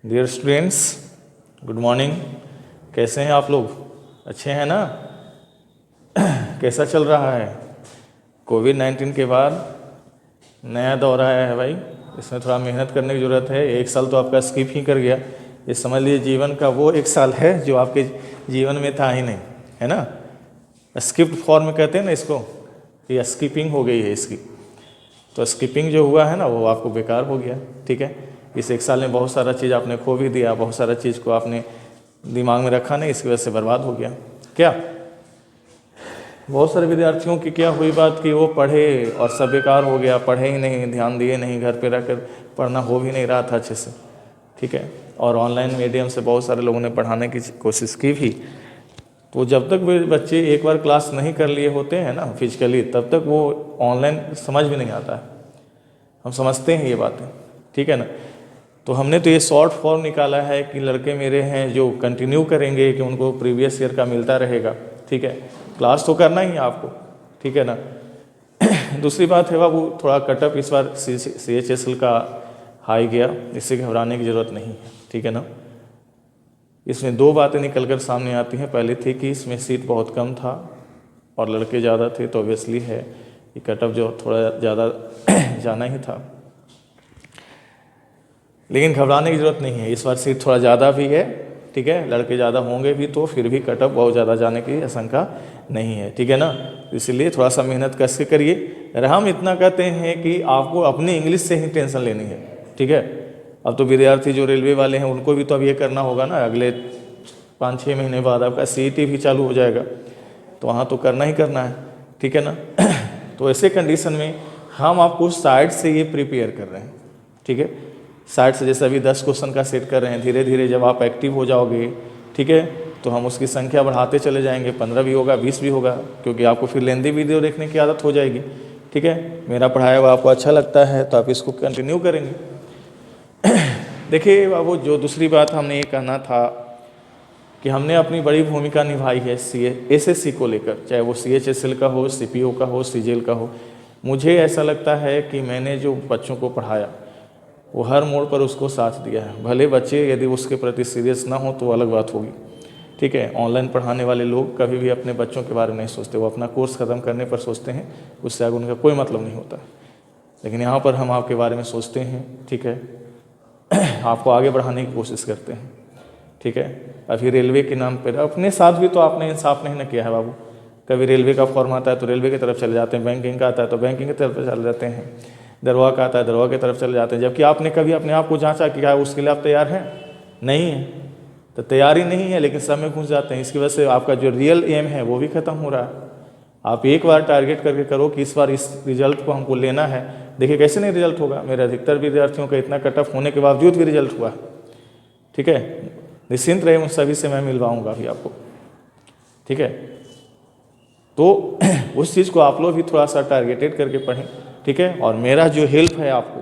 Dear students, good morning. कैसे हैं आप लोग? अच्छे हैं ना? कैसा चल रहा है? कोविड-19 के बाद नया दौर आया है भाई, इसमें थोड़ा मेहनत करने की ज़रूरत है। एक साल तो आपका स्किप ही कर गया। ये समझ लीजिए जीवन का वो एक साल है जो आपके जीवन में था ही नहीं, है ना। स्किप्ड फॉर्म कहते हैं ना इसको, ये स्किपिंग हो गई है इसकी। तो स्किपिंग जो हुआ है ना वो आपको बेकार हो गया, ठीक है। इस एक साल में बहुत सारा चीज़ आपने खो भी दिया, बहुत सारा चीज़ को आपने दिमाग में रखा नहीं, इसकी वजह से बर्बाद हो गया। क्या बहुत सारे विद्यार्थियों की क्या हुई बात कि वो पढ़े और सब बेकार हो गया, पढ़े ही नहीं, ध्यान दिए नहीं, घर पे रहकर पढ़ना हो भी नहीं रहा था अच्छे से, ठीक है। और ऑनलाइन मीडियम से बहुत सारे लोगों ने पढ़ाने की कोशिश की भी। तो जब तक वे बच्चे एक बार क्लास नहीं कर लिए होते हैं ना फिजिकली, तब तक वो ऑनलाइन समझ भी नहीं आता है। हम समझते हैं ये बातें, ठीक है ना। तो हमने तो ये शॉर्ट फॉर्म निकाला है कि लड़के मेरे हैं जो कंटिन्यू करेंगे कि उनको प्रीवियस ईयर का मिलता रहेगा, ठीक है। क्लास तो करना ही है आपको, ठीक है ना। दूसरी बात है बाबू, थोड़ा कटअप इस बार CHSL का हाई गया, इससे घबराने की ज़रूरत नहीं है, ठीक है ना। इसमें दो बातें निकल कर सामने आती हैं। पहली थी कि इसमें सीट बहुत कम था और लड़के ज़्यादा थे, तो ऑब्वियसली है कि कटअप जो थोड़ा ज़्यादा जाना ही था। लेकिन घबराने की ज़रूरत नहीं है, इस बार सीट थोड़ा ज़्यादा भी है, ठीक है। लड़के ज़्यादा होंगे भी तो फिर भी कटअप बहुत ज़्यादा जाने की आशंका नहीं है, ठीक है ना। इसलिए थोड़ा सा मेहनत कैसे करिए। हम इतना कहते हैं कि आपको अपनी इंग्लिश से ही टेंशन लेनी है, ठीक है। अब तो विद्यार्थी जो रेलवे वाले हैं उनको भी तो अब ये करना होगा ना, अगले 5-6 महीने बाद आपका CET भी चालू हो जाएगा, तो वहाँ तो करना ही करना है, ठीक है ना। तो ऐसे कंडीशन में हम आपको साइड से ये प्रिपेयर कर रहे हैं, ठीक है। साइड से जैसे अभी 10 क्वेश्चन का सेट कर रहे हैं, धीरे धीरे जब आप एक्टिव हो जाओगे, ठीक है, तो हम उसकी संख्या बढ़ाते चले जाएंगे। 15 भी होगा, 20 भी होगा, क्योंकि आपको फिर लेंदी वीडियो देखने की आदत हो जाएगी, ठीक है। मेरा पढ़ाया हुआ आपको अच्छा लगता है तो आप इसको कंटिन्यू करेंगे। देखिए बाबू, जो दूसरी बात हमने ये कहना था कि हमने अपनी बड़ी भूमिका निभाई है SSC को लेकर, चाहे वो CHSL का हो, CPO का हो, CGL का हो। मुझे ऐसा लगता है कि मैंने जो बच्चों को पढ़ाया वो हर मोड़ पर उसको साथ दिया है। भले बच्चे यदि उसके प्रति सीरियस ना हो तो अलग बात होगी, ठीक है। ऑनलाइन पढ़ाने वाले लोग कभी भी अपने बच्चों के बारे में नहीं सोचते, वो अपना कोर्स ख़त्म करने पर सोचते हैं, उससे आगे उनका कोई मतलब नहीं होता। लेकिन यहाँ पर हम आपके बारे में सोचते हैं, ठीक है, आपको आगे बढ़ाने की कोशिश करते हैं, ठीक है। अभी रेलवे के नाम पर अपने साथ भी तो आपने इंसाफ नहीं ना किया है बाबू। कभी रेलवे का फॉर्म आता है तो रेलवे की तरफ चले जाते हैं, बैंकिंग का आता है तो बैंकिंग की तरफ चले जाते हैं, दरवाह का आता है दरवाह की तरफ चले जाते हैं। जबकि आपने कभी अपने आप को जांचा कि क्या उसके लिए आप तैयार हैं? नहीं है, तो तैयारी नहीं है, लेकिन सब में घुस जाते हैं। इसकी वजह से आपका जो रियल एम है वो भी खत्म हो रहा है। आप एक बार टारगेट करके करो कि इस बार इस रिजल्ट को हमको लेना है। देखिए कैसे नहीं रिजल्ट होगा। मेरे अधिकतर विद्यार्थियों का इतना कटअप होने के बावजूद भी रिजल्ट हुआ, ठीक है। निश्चिंत रहे, उन सभी से मैं मिलवाऊंगा भी आपको, ठीक है। तो उस चीज़ को आप लोग भी थोड़ा सा टारगेटेड करके पढ़ें, ठीक है। और मेरा जो हेल्प है आपको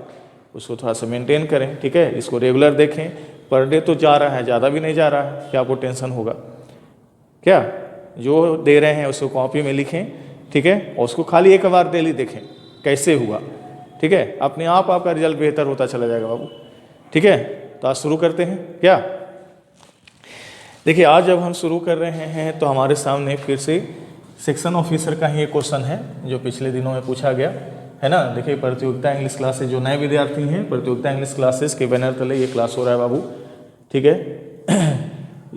उसको थोड़ा सा मेंटेन करें, ठीक है। इसको रेगुलर देखें। पर डे तो जा रहा है, ज़्यादा भी नहीं जा रहा है, क्या आपको टेंशन होगा क्या? जो दे रहे हैं उसको कॉपी में लिखें, ठीक है, और उसको खाली एक बार डेली देखें कैसे हुआ, ठीक है। अपने आप आपका रिजल्ट बेहतर होता चला जाएगा बाबू, ठीक है। तो आज शुरू करते हैं क्या? देखिए आज जब हम शुरू कर रहे हैं तो हमारे सामने फिर से सेक्शन ऑफिसर का ही एक क्वेश्चन है जो पिछले दिनों में पूछा गया है ना। देखिए प्रतियोगिता इंग्लिश क्लासेस, जो नए विद्यार्थी हैं, प्रतियोगिता इंग्लिश क्लासेस के बैनर तले ये क्लास हो रहा है बाबू, ठीक है।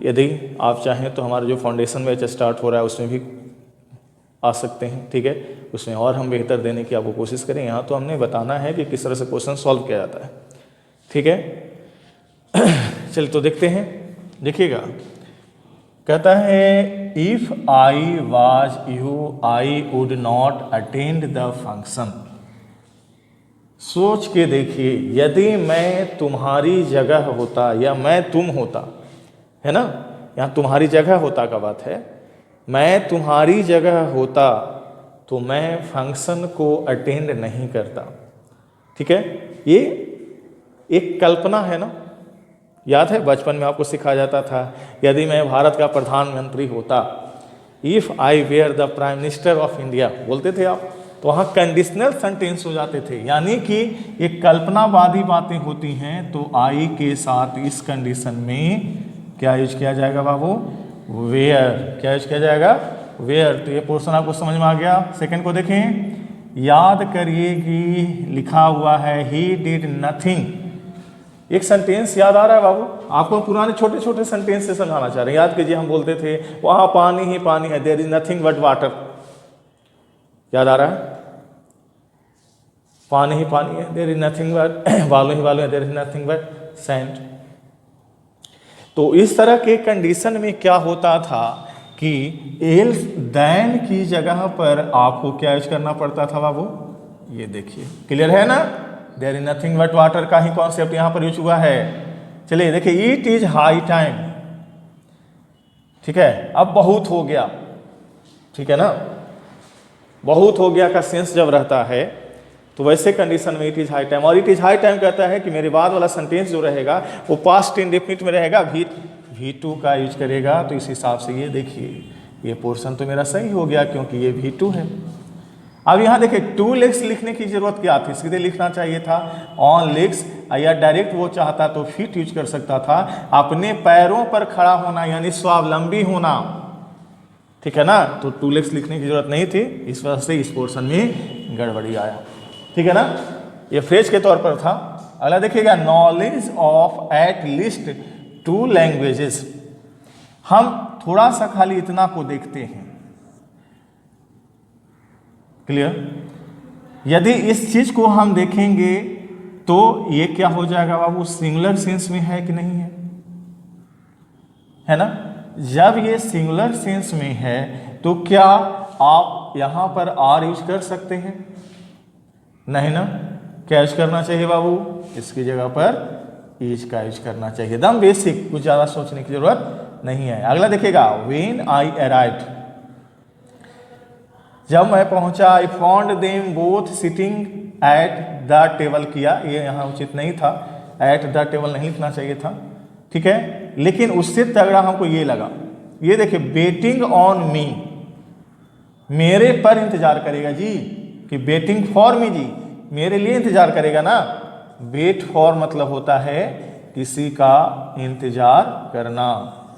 यदि आप चाहें तो हमारा जो फाउंडेशन बैच स्टार्ट हो रहा है उसमें भी आ सकते हैं, ठीक है। उसमें और हम बेहतर देने की आपको कोशिश करें। यहाँ तो हमने बताना है कि किस तरह से क्वेश्चन सॉल्व किया जाता है, ठीक है। चलिए तो देखते हैं। देखिएगा, कहता है if I was you I would not attend the function. सोच के देखिए, यदि मैं तुम्हारी जगह होता या मैं तुम होता, है ना, यहाँ तुम्हारी जगह होता का बात है, मैं तुम्हारी जगह होता तो मैं फंक्शन को अटेंड नहीं करता, ठीक है। ये एक कल्पना है ना। याद है बचपन में आपको सिखाया जाता था, यदि मैं भारत का प्रधानमंत्री होता, if I were the prime minister of India, बोलते थे आप, तो वहाँ कंडीशनल सेंटेंस हो जाते थे, यानी कि ये कल्पनावादी बातें होती हैं तो आई के साथ इस कंडीशन में क्या यूज किया जाएगा बाबू, वेयर। क्या यूज किया जाएगा, वेयर। तो ये पोर्शन आपको समझ में आ गया। सेकंड को देखें, याद करिए कि लिखा हुआ है ही डिड नथिंग। एक सेंटेंस याद आ रहा है बाबू आपको, पुराने छोटे छोटे सेंटेंस से समझाना चाह रहे हैं। याद कीजिए, हम बोलते थे वहाँ पानी ही पानी है, there is nothing but water. याद आ रहा है, पानी ही पानी है, देयर इज नथिंग बट बालू ही बालू है, there is nothing but sand. तो इस तरह के कंडीशन में क्या होता था कि एल्स देन की जगह पर आपको क्या यूज करना पड़ता था बाबू, ये देखिए, क्लियर है ना। There is nothing but water का ही कॉन्सेप्ट यहां पर यूज हुआ है। चलिए देखिए, इट इज हाई टाइम, ठीक है। अब बहुत हो गया, ठीक है ना, बहुत हो गया का सेंस जब रहता है तो वैसे कंडीशन में इट इज हाई टाइम। और इट इज हाई टाइम कहता है कि मेरे बाद वाला सेंटेंस जो रहेगा वो पास्ट इंडेफिनिट में रहेगा, V2 का यूज करेगा। तो इस हिसाब से ये देखिए, ये पोर्शन तो मेरा सही हो गया क्योंकि ये V2 है। अब यहाँ देखिए, टू लेग्स लिखने की जरूरत क्या थी, सीधे लिखना चाहिए था ऑन लेग्स, या डायरेक्ट वो चाहता तो फीट यूज कर सकता था, अपने पैरों पर खड़ा होना यानी स्वावलंबी होना, ठीक है ना। तो टू लेग्स लिखने की जरूरत नहीं थी, इस वजह से इस पोर्शन में गड़बड़ी आया, ठीक है ना। ये फ्रेज के तौर पर था। अगला देखिएगा, knowledge of at least 2 languages. हम थोड़ा सा खाली इतना को देखते हैं, क्लियर। यदि इस चीज को हम देखेंगे तो ये क्या हो जाएगा बाबू, सिंगुलर सेंस में है कि नहीं है ना। जब ये सिंगुलर सेंस में है तो क्या आप यहां पर आर यूज कर सकते हैं, नहीं ना। क्या यूज करना चाहिए बाबू, इसकी जगह पर इज का यूज करना चाहिए। एकदम बेसिक, कुछ ज्यादा सोचने की जरूरत नहीं है। अगला देखिएगा, व्हेन आई अराइव्ड, जब मैं पहुंचा, I found them both sitting at the table किया, ये यहाँ उचित नहीं था, एट द टेबल नहीं लिखना चाहिए था, ठीक है। लेकिन उससे तगड़ा हमको ये लगा, ये देखिए, वेटिंग ऑन मी, मेरे पर इंतजार करेगा जी, कि वेटिंग फॉर मी जी, मेरे लिए इंतजार करेगा ना। वेट फॉर मतलब होता है किसी का इंतजार करना।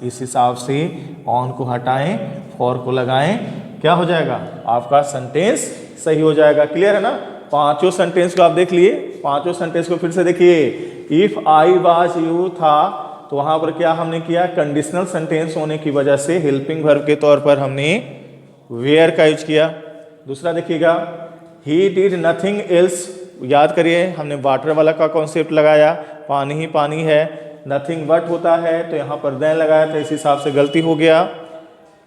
इस हिसाब से ऑन को हटाएं, फॉर को लगाएं, क्या हो जाएगा, आपका सेंटेंस सही हो जाएगा। क्लियर है ना। पांचों सेंटेंस को आप देख लिए, पांचों सेंटेंस को फिर से देखिए। इफ आई वाज यू था, तो वहां पर क्या हमने किया, कंडीशनल सेंटेंस होने की वजह से हेल्पिंग वर्ब के तौर पर हमने वेयर का यूज किया। दूसरा देखिएगा, ही डिड नथिंग एल्स, याद करिए हमने वाटर वाला का कॉन्सेप्ट लगाया, पानी ही पानी है, नथिंग बट होता है तो यहाँ पर देन लगाया था, इस हिसाब से गलती हो गया।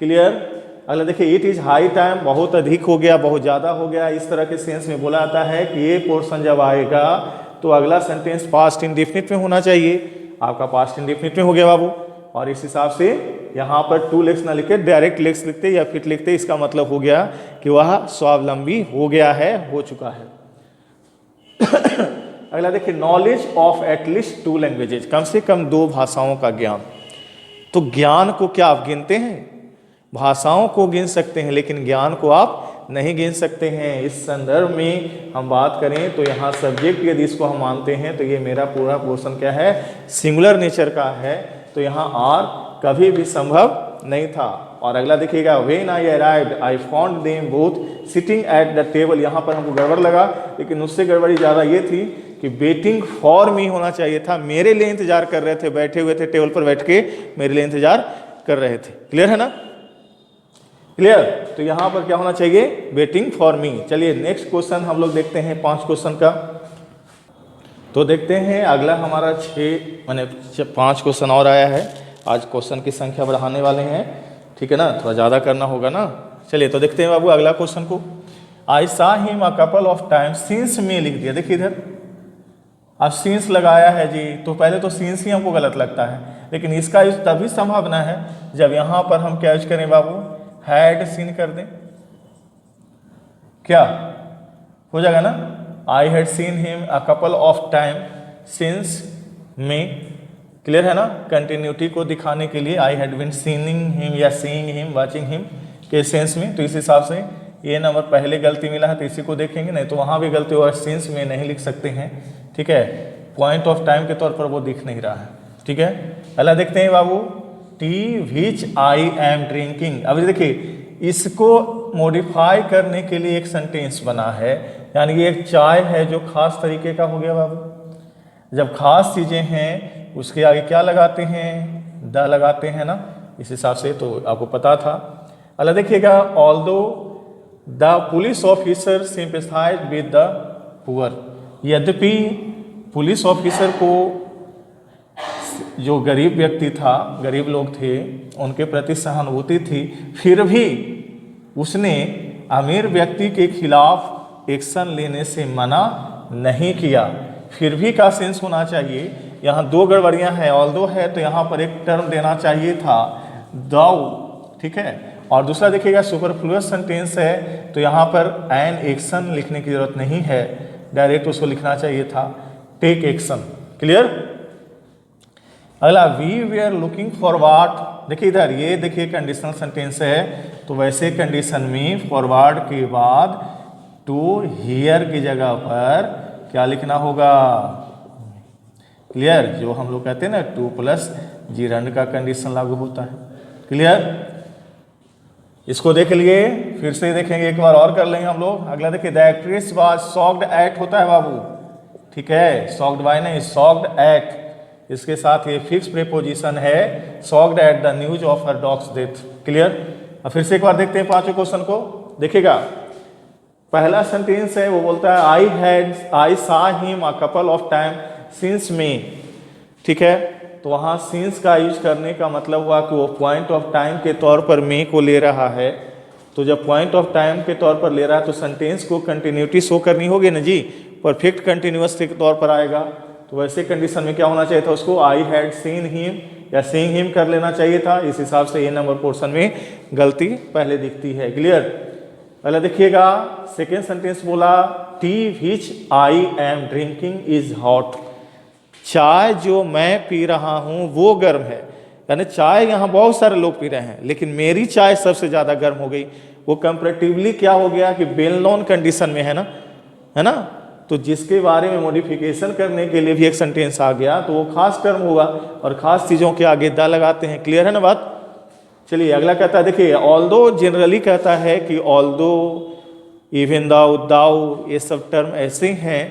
क्लियर। अगला देखिए, इट इज हाई टाइम, बहुत अधिक हो गया, बहुत ज़्यादा हो गया, इस तरह के सेंस में बोला जाता है कि ये पोर्शन जब आएगा तो अगला सेंटेंस पास्ट इंडेफिनिट में होना चाहिए। आपका पास्ट इंडेफिनिट में हो गया बाबू, और इस हिसाब से यहाँ पर 2 लेग्स ना लिखे, डायरेक्ट लेग्स लिखते या फिट लिखते, इसका मतलब हो गया कि वह स्वावलंबी हो गया है, हो चुका है। अगला देखिए, नॉलेज ऑफ एटलीस्ट 2 लैंग्वेजेज, कम से कम 2 भाषाओं का ज्ञान। तो ज्ञान को क्या आप गिनते हैं, भाषाओं को गिन सकते हैं लेकिन ज्ञान को आप नहीं गिन सकते हैं। इस संदर्भ में हम बात करें तो यहाँ सब्जेक्ट यदि इसको हम मानते हैं तो ये मेरा पूरा पोर्शन क्या है, सिंगुलर नेचर का है, तो यहाँ आर कभी भी संभव नहीं था। और अगला देखिएगा, when I arrived I found them both sitting at the table, यहाँ पर हमको गड़बड़ लगा, लेकिन उससे गड़बड़ी ज़्यादा ये थी कि वेटिंग फॉर मी होना चाहिए था, मेरे लिए इंतजार कर रहे थे, बैठे हुए थे टेबल पर बैठ के मेरे लिए इंतजार कर रहे थे। क्लियर है ना। क्लियर। तो यहाँ पर क्या होना चाहिए, वेटिंग फॉर मी। चलिए नेक्स्ट क्वेश्चन हम लोग देखते हैं 5 क्वेश्चन का। तो देखते हैं अगला हमारा 5 क्वेश्चन और आया है। आज क्वेश्चन की संख्या बढ़ाने वाले हैं, ठीक है ना, थोड़ा ज़्यादा करना होगा ना। चलिए तो देखते हैं बाबू अगला क्वेश्चन को। I saw him a couple of time, since में लिख दिया, देखिए इधर अब सिंस लगाया है जी, तो पहले तो सिंस ही हमको गलत लगता है, लेकिन इसका यूज तभी संभावना है जब यहाँ पर हम क्या यूज करें बाबू, हैड सीन कर दें, क्या हो जाएगा ना। I had seen him a couple of time since में, क्लियर है ना। कंटिन्यूटी को दिखाने के लिए आई हैड बीन सीनिंग हिम या सीइंग हिम, वाचिंग हिम के सेंस में, तो इस हिसाब से ये नंबर पहले गलती मिला है तो इसी को देखेंगे, नहीं तो वहाँ भी गलती हुआ, सिंस में नहीं लिख सकते हैं, ठीक है। पॉइंट ऑफ टाइम के तौर पर वो दिख नहीं रहा है, ठीक है। अगला देखते हैं बाबू, tea which I am drinking. अब देखिए इसको मॉडिफाई करने के लिए एक सेंटेंस बना है, यानी कि एक चाय है जो खास तरीके का हो गया बाबू। जब खास चीज़ें हैं उसके आगे क्या लगाते हैं, द लगाते हैं ना, इस हिसाब से तो आपको पता था। अगला देखिएगा, although the police officer sympathise with the poor. यद्यपि पुलिस ऑफिसर को जो गरीब व्यक्ति था, गरीब लोग थे, उनके प्रति सहानुभूति थी, फिर भी उसने अमीर व्यक्ति के खिलाफ एक्शन लेने से मना नहीं किया। फिर भी का सेंस होना चाहिए, यहाँ दो गड़बड़ियाँ हैं, ऑल्दो है तो यहाँ पर एक टर्म देना चाहिए था दाउ, ठीक है। और दूसरा देखिएगा सुपरफ्लुअस सेंटेंस है तो यहाँ पर एन एक्शन लिखने की जरूरत नहीं है, डायरेक्ट उसको लिखना चाहिए था टेक एक्शन। क्लियर। अगला, we we are looking for what. देखिए इधर ये देखिए कंडीशनल सेंटेंस है, तो वैसे कंडीशन में फॉरवर्ड के बाद टू हियर की जगह पर क्या लिखना होगा, क्लियर। जो हम लोग कहते हैं ना टू प्लस जीरंड का कंडीशन लागू होता है, क्लियर। इसको देख लिए, फिर से देखेंगे, एक बार और कर लेंगे हम लोग। अगला देखिए, the actress was shocked eight होता है बाबू, ठीक है, शॉक्ड बाय नहीं, शॉक्ड एट, इसके साथ ये फिक्स प्रीपोजिशन है, shocked at the news of her dogs death. Clear. अब फिर से एक बार देखते हैं पांचों क्वेश्चन को। देखिएगा पहला सेंटेंस है वो बोलता है I saw him a couple of time since May, ठीक है। तो वहाँ सिंस का यूज करने का मतलब हुआ कि वो पॉइंट ऑफ टाइम के तौर पर मे को ले रहा है। तो जब पॉइंट ऑफ टाइम के तौर पर ले रहा है तो सेंटेंस को कंटिन्यूटी शो करनी होगी ना जी, परफेक्ट कंटिन्यूअस के तौर पर आएगा। तो वैसे कंडीशन में क्या होना चाहिए था, उसको आई हैड सीन हिम या सीइंग हिम कर लेना चाहिए था। इस हिसाब से ये नंबर पोर्शन में गलती पहले दिखती है, क्लियर। पहले देखिएगा सेकेंड सेंटेंस बोला, T which I am drinking is hot. चाय जो मैं पी रहा हूं वो गर्म है, यानी चाय यहाँ बहुत सारे लोग पी रहे हैं लेकिन मेरी चाय सबसे ज्यादा गर्म हो गई। वो कंपैरेटिवली क्या हो गया कि वेल नोन कंडीशन में है ना, तो जिसके बारे में मॉडिफिकेशन करने के लिए भी एक सेंटेंस आ गया तो वो खास टर्म होगा, और खास चीजों के आगे द लगाते हैं। क्लियर है ना बात। चलिए अगला कहता है, देखिए ऑल्दो जनरली कहता है कि ऑल्दो, इवन दाउ, दाउ, ये सब टर्म ऐसे हैं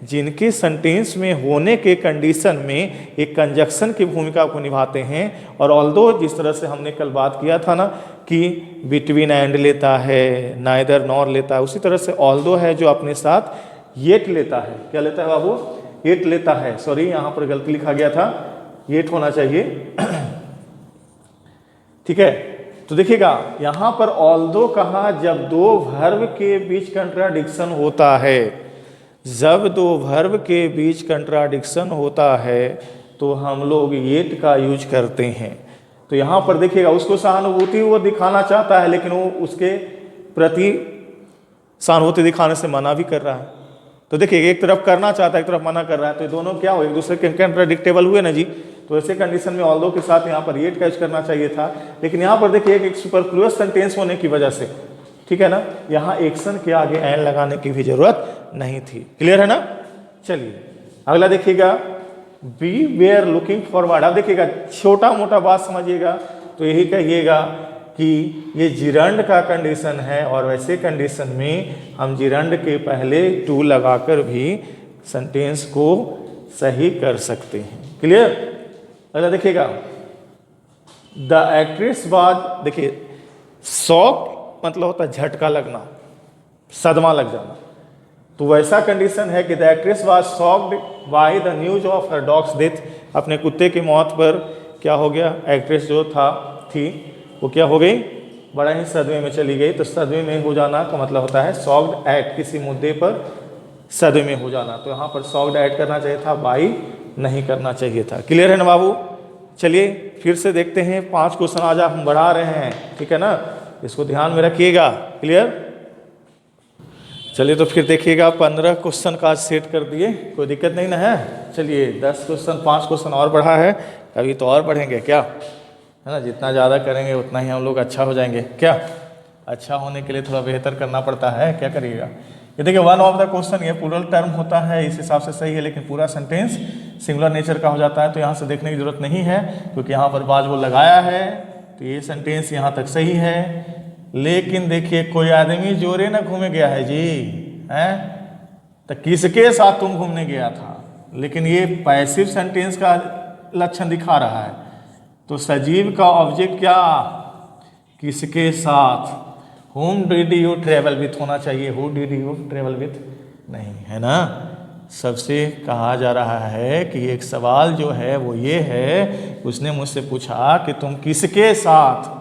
जिनके सेंटेंस में होने के कंडीशन में एक कंजक्शन की भूमिका को निभाते हैं। और ऑल्दो जिस तरह से हमने कल बात किया था ना कि बिटवीन एंड लेता है, नाइदर नॉर लेता है, उसी तरह से ऑल्दो है जो अपने साथ येट लेता है। क्या लेता है बाबू, येट लेता है। सॉरी यहाँ पर गलती लिखा गया था, येट होना चाहिए, ठीक है। तो देखिएगा यहाँ पर ऑल्दो कहा जब दो वर्ब के बीच कंट्राडिक्शन होता है, जब दो वर्ब के बीच कंट्राडिक्शन होता है तो हम लोग येट का यूज करते हैं। तो यहाँ पर देखिएगा उसको सहानुभूति वो दिखाना चाहता है लेकिन वो उसके प्रति सहानुभूति दिखाने से मना भी कर रहा है। तो देखिए एक तरफ करना चाहता है, एक तरफ मना कर रहा है, तो दोनों क्या हो, एक दूसरे के कंट्राडिक्टेबल हुए ना जी। तो ऐसे कंडीशन में ऑल्दो के साथ यहाँ पर येट का यूज करना चाहिए था, लेकिन यहाँ पर देखिए एक सुपरफ्लुअस सेंटेंस होने की वजह से, ठीक है ना, यहाँ एक्शन के आगे एन लगाने की भी जरूरत नहीं थी। क्लियर है ना। चलिए अगला देखिएगा, वी वेयर लुकिंग फॉरवर्ड। अब देखिएगा छोटा मोटा बात समझिएगा तो यही कहिएगा कि ये जिरंड का कंडीशन है, और वैसे कंडीशन में हम जिरंड के पहले टू लगाकर भी सेंटेंस को सही कर सकते हैं। क्लियर। अगला देखिएगा, द एक्ट्रेस वाज, देखिए शॉक मतलब होता है झटका लगना, सदमा लग जाना। तो वैसा कंडीशन है कि the actress was shocked by the news of her dogs death. अपने कुत्ते की मौत पर क्या हो गया, एक्ट्रेस जो थी वो क्या हो गई, बड़ा ही सदमे में चली गई। तो सदमे में हो जाना का मतलब होता है शॉक्ड एट, किसी मुद्दे पर सदमे में हो जाना। तो यहाँ पर शॉक्ड एट करना चाहिए था, बाई नहीं करना चाहिए था। क्लियर है ना बाबू। चलिए फिर से देखते हैं 5 क्वेश्चन आज हम बढ़ा रहे हैं, ठीक है ना, इसको ध्यान में रखिएगा। क्लियर। चलिए तो फिर देखिएगा 15 क्वेश्चन का सेट कर दिए, कोई दिक्कत नहीं ना है। चलिए 10 क्वेश्चन, 5 क्वेश्चन और बढ़ा है, अभी तो और बढ़ेंगे क्या, है ना, जितना ज़्यादा करेंगे उतना ही हम लोग अच्छा हो जाएंगे क्या। अच्छा होने के लिए थोड़ा बेहतर करना पड़ता है, क्या करिएगा। ये देखिए वन ऑफ द क्वेश्चन, ये प्लूरल टर्म होता है, इस हिसाब से सही है, लेकिन पूरा सेंटेंस सिंगुलर नेचर का हो जाता है, तो यहाँ से देखने की जरूरत नहीं है, क्योंकि यहाँ पर बाज वो लगाया है, तो ये सेंटेंस यहाँ तक सही है। लेकिन देखिए कोई आदमी जोरे ना घूमे गया है जी, हैं, तो किसके साथ तुम घूमने गया था, लेकिन ये पैसिव सेंटेंस का लक्षण दिखा रहा है। तो सजीव का ऑब्जेक्ट क्या, किसके साथ, whom did you travel with होना चाहिए, who did you travel with नहीं, है ना। सबसे कहा जा रहा है कि एक सवाल जो है वो ये है, उसने मुझसे पूछा कि तुम किसके साथ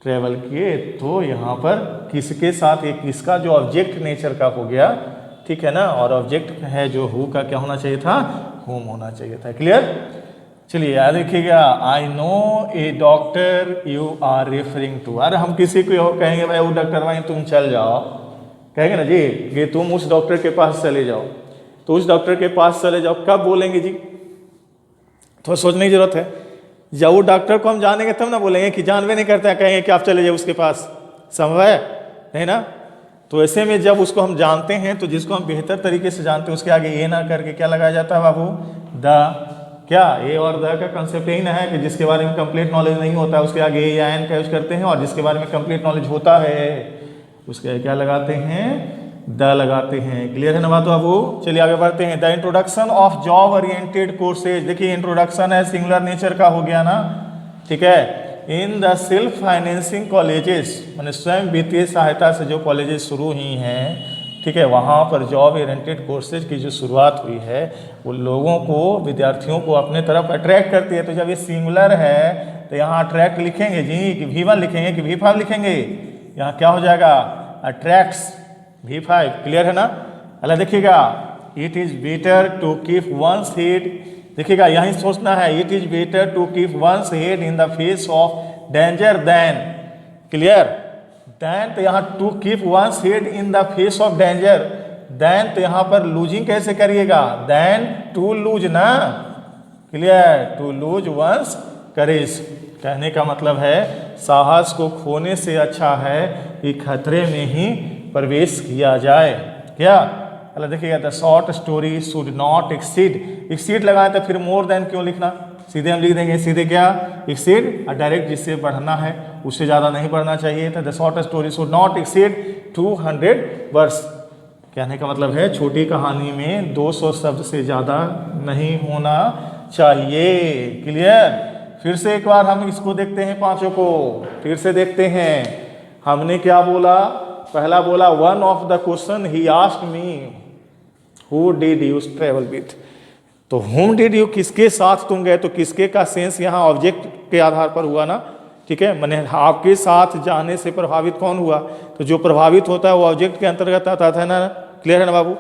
ट्रेवल किए, तो यहाँ पर किसके साथ, ये किसका जो ऑब्जेक्ट नेचर का हो गया, ठीक है ना, और ऑब्जेक्ट है जो हु का क्या होना चाहिए था, whom होना चाहिए था। क्लियर। चलिए याद रखिएगा, I know a doctor you are referring to. अरे हम किसी को कहेंगे भाई वो डॉक्टर भाई तुम चल जाओ, कहेंगे ना जी कि तुम उस डॉक्टर के पास चले जाओ, तो उस डॉक्टर के पास चले जाओ कब बोलेंगे जी, थोड़ा सोचने की जरूरत है। जब वो डॉक्टर को हम जानेंगे तब ना बोलेंगे, कि जानवे नहीं करते हैं कहेंगे कि आप चले जाओ उसके पास, संभव है नहीं ना। तो ऐसे में जब उसको हम जानते हैं, तो जिसको हम बेहतर तरीके से जानते हैं उसके आगे ये ना करके क्या लगाया जाता है बाबू, द। क्या ए और द का कंसेप्ट यही ना है कि जिसके बारे में कंप्लीट नॉलेज नहीं होता है उसके आगे ए या एन का यूज करते हैं, और जिसके बारे में कंप्लीट नॉलेज होता है उसके आगे क्या लगाते हैं, द लगाते हैं। क्लियर है ना बात बाबू। चलिए आगे बढ़ते हैं। The introduction of job oriented courses, देखिए इंट्रोडक्शन है, सिंगुलर नेचर का हो गया ना, ठीक है। In the self financing colleges, मैंने स्वयं वित्तीय सहायता से जो कॉलेजेस शुरू ही हैं, ठीक है, वहाँ पर जॉब ओरिएंटेड कोर्सेज की जो शुरुआत हुई है वो लोगों को, विद्यार्थियों को अपने तरफ अट्रैक्ट करती है। तो जब ये सिंगुलर है तो यहाँ अट्रैक्ट लिखेंगे जी कि V1 लिखेंगे कि V5 लिखेंगे, यहाँ क्या हो जाएगा, अट्रैक्ट्स, V5। क्लियर है ना। अल्लाह देखिएगा, it is better to keep one's head, देखिएगा यहीं सोचना है, it is better to keep one's head in the face of danger then, clear, then, तो यहाँ to keep one's head in the face of danger, then, तो यहाँ पर losing कैसे करिएगा, देन टू लूज ना, clear, to lose one's courage. कहने का मतलब है साहस को खोने से अच्छा है कि खतरे में ही प्रवेश किया जाए। क्या, अल्लाह देखिएगा, the short story should not exceed, exceed लगाए तो फिर मोर देन क्यों लिखना, सीधे हम लिख देंगे, सीधे क्या, एक्सीड, और डायरेक्ट जिससे बढ़ना है उससे ज़्यादा नहीं बढ़ना चाहिए था। The short story should not exceed 200 words, कहने का मतलब है छोटी कहानी में 200 शब्द से ज़्यादा नहीं होना चाहिए। क्लियर। फिर से एक बार हम इसको देखते हैं, पांचों को फिर से देखते हैं। हमने क्या बोला, पहला बोला one of the question he asked me who did you travel with, तो होम डिड यू, किसके साथ तुम गए, तो किसके का सेंस यहाँ ऑब्जेक्ट के आधार पर हुआ ना, ठीक है, मैंने आपके साथ जाने से प्रभावित कौन हुआ, तो जो प्रभावित होता है वो ऑब्जेक्ट के अंतर्गत आता है ना। क्लियर है ना बाबू।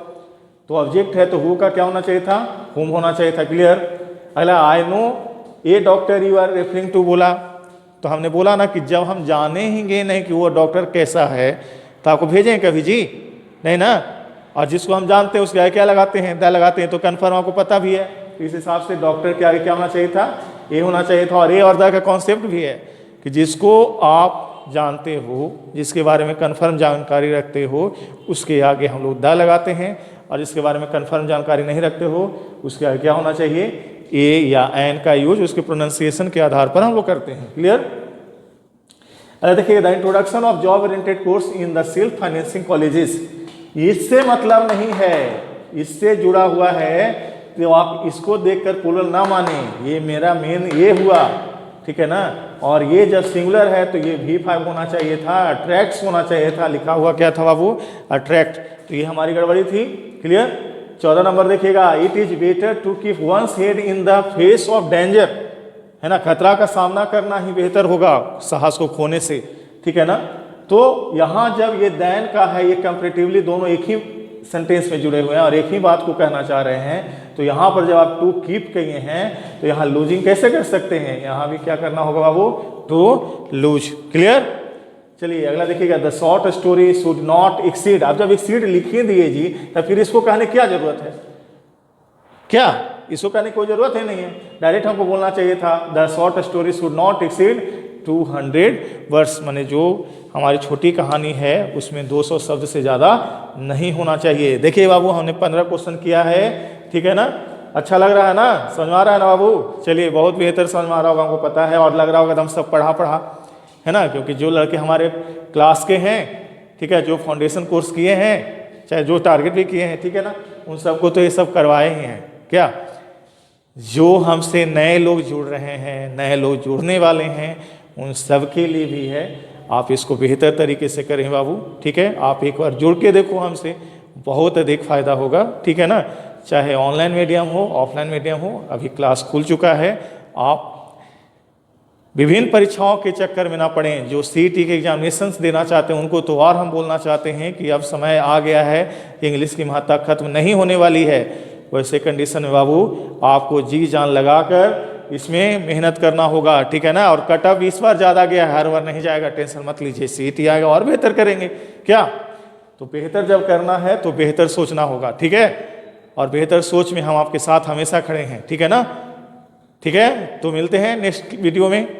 तो ऑब्जेक्ट है तो हु का क्या होना चाहिए था, होम होना चाहिए था। क्लियर। अगला, I know a doctor you are referring to बोला, तो हमने बोला ना कि जब हम जानेंगे नहीं कि वो डॉक्टर कैसा है तो आपको भेजें कभी जी, नहीं ना। और जिसको हम जानते हैं उसके आगे क्या लगाते हैं, द लगाते हैं, तो कन्फर्म आपको पता भी है। तो इस हिसाब से डॉक्टर के आगे क्या होना चाहिए था, ए होना चाहिए था। और ए और द का कॉन्सेप्ट भी है कि जिसको आप जानते हो, जिसके बारे में कन्फर्म जानकारी रखते हो, उसके आगे हम लोग द लगाते हैं, और जिसके बारे में कन्फर्म जानकारी नहीं रखते हो उसके आगे क्या होना चाहिए, ए या एन का यूज उसके प्रोनाउंसिएशन के आधार पर हम लोग करते हैं। क्लियर। अरे देखिए, the introduction of job oriented course in the self financing colleges, इससे मतलब नहीं है, इससे जुड़ा हुआ है, तो आप इसको देखकर प्लूरल ना माने, ये मेरा मेन ये हुआ, ठीक है ना। और ये जब सिंगुलर है तो ये V5 होना चाहिए था, अट्रैक्ट्स होना चाहिए था, लिखा हुआ क्या था बाबू, अट्रैक्ट, तो ये हमारी गड़बड़ी थी। क्लियर। 14 नंबर देखिएगा, it is better to keep one's head in the face of danger, है ना, खतरा का सामना करना ही बेहतर होगा साहस को खोने से, ठीक है ना। तो यहाँ जब ये दैन का है, ये कंपैरेटिवली दोनों एक ही सेंटेंस में जुड़े हुए हैं और एक ही बात को कहना चाह रहे हैं, तो यहाँ पर जब आप टू कीप कहिए हैं तो यहाँ लूजिंग कैसे कर सकते हैं, यहाँ भी क्या करना होगा बाबू, टू लूज। क्लियर। चलिए अगला देखिएगा, the short story should not exceed, आप जब एक्सीड लिख ही दिए जी तब फिर इसको कहने क्या जरूरत है, क्या इसको कहने की कोई जरूरत ही नहीं है, डायरेक्ट हमको बोलना चाहिए था the short story should not exceed 200 words, माने जो हमारी छोटी कहानी है उसमें 200 शब्द से ज़्यादा नहीं होना चाहिए। देखिए बाबू, हमने 15 क्वेश्चन किया है, ठीक है ना। अच्छा लग रहा है ना, समझ में आ रहा है ना बाबू? चलिए, बहुत बेहतर समझ में आ रहा होगा, हमको पता है, और लग रहा होगा एकदम सब पढ़ा पढ़ा, है ना। क्योंकि जो लड़के हमारे क्लास के हैं, ठीक है, जो फाउंडेशन कोर्स किए हैं, चाहे जो टारगेट भी किए हैं, ठीक है ना, उन सबको तो ये सब करवाए ही हैं। क्या जो हमसे नए लोग जुड़ रहे हैं, नए लोग जुड़ने वाले हैं, उन सब के लिए भी है। आप इसको बेहतर तरीके से करें बाबू, ठीक है। आप एक बार जुड़ के देखो हमसे, बहुत अधिक फायदा होगा, ठीक है ना। चाहे ऑनलाइन मीडियम हो, ऑफलाइन मीडियम हो, अभी क्लास खुल चुका है। आप विभिन्न परीक्षाओं के चक्कर में ना पड़ें। जो सीईटी के एग्जामिनेशंस देना चाहते हैं उनको तो और हम बोलना चाहते हैं कि अब समय आ गया है, इंग्लिश की महत्ता खत्म नहीं होने वाली है। वैसे कंडीशन में बाबू आपको जी जान लगाकर इसमें मेहनत करना होगा, ठीक है ना। और कट ऑफ इस बार ज़्यादा गया है, हर बार नहीं जाएगा, टेंशन मत लीजिए, सीईटी आएगा और बेहतर करेंगे। क्या तो बेहतर जब करना है तो बेहतर सोचना होगा, ठीक है। और बेहतर सोच में हम आपके साथ हमेशा खड़े हैं, ठीक है ना। ठीक है, तो मिलते हैं नेक्स्ट वीडियो में।